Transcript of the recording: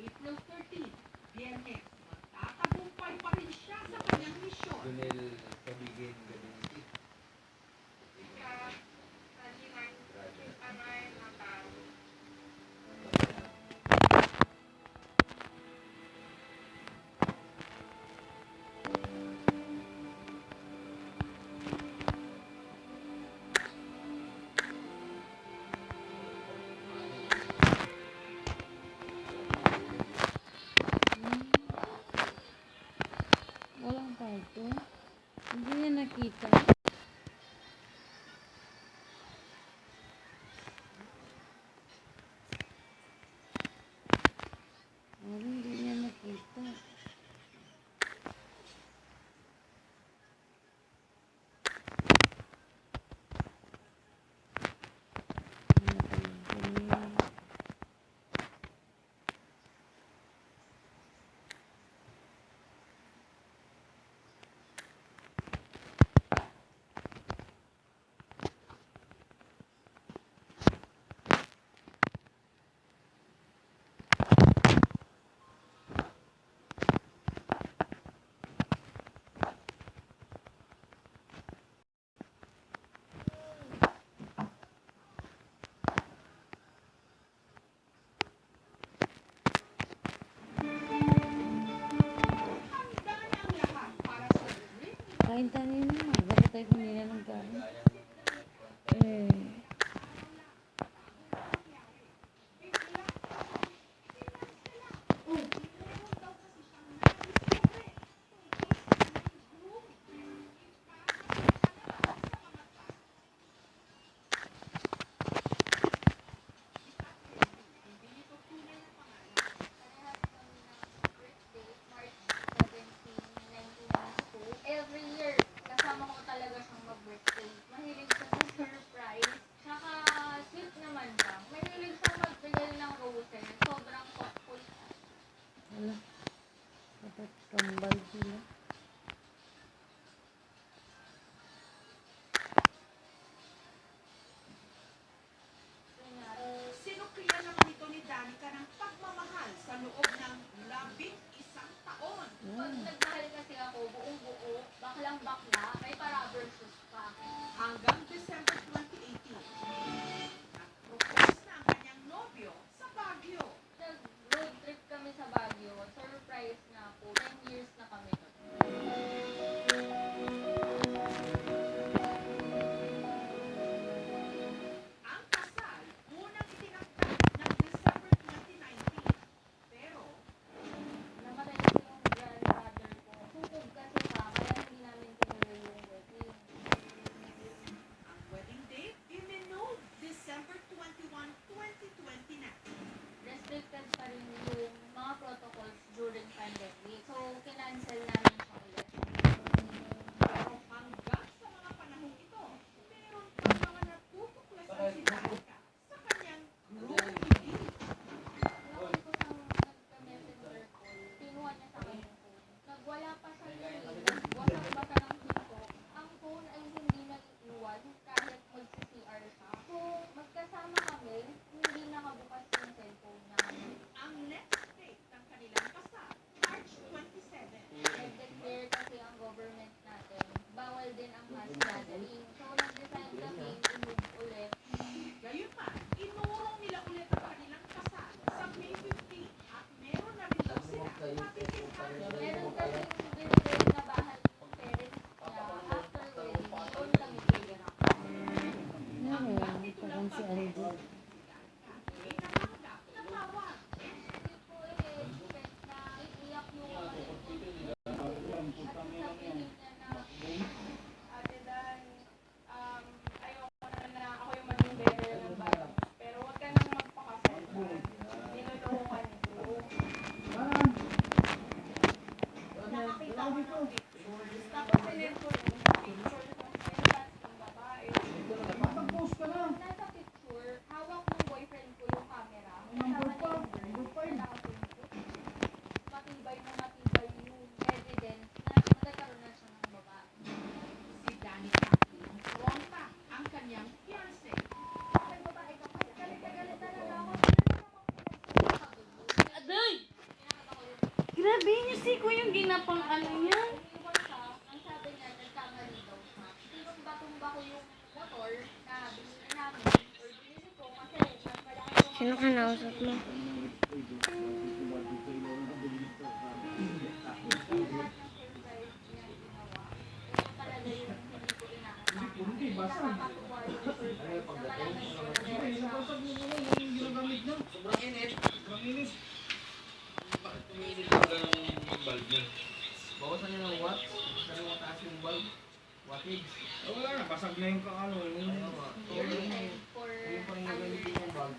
April 13, Biyernes, magtatagumpay pa rin siya sa kanyang misyon. Dunel Pabigin Gabiniti. Walang karto. Hindi niya nakita. Hindi niya nakita. Handa na ang lahat para sa ring. Kain tayo na. Bakit tayo kumila ng kain? Every year, kasama ko talaga siyang mag-birthday. Mahilig siya sa surprise. Grabe, yung siko yung ginapang ano niya. Ang sabi niya, nagkamali daw siya. Tumba-tumba ko yung motor na binili namin. Or binili ko kasi mas malaki yung Sino ka nausap mo? lahat ng surprise niya ginawa. Ito talaga yung hindi ko inaasahan. Nakakatuwa yung surprise na talagang siya. Sobrang init. Sobrang init. Bakit tumiinit talaga ng bulb niya? Bawasan niya ng watts. Sana mataas yung bulb. Wattage. Wala na, basag na yung kakano. Ayaw nga. For Yung pang nagamitin yung bulb.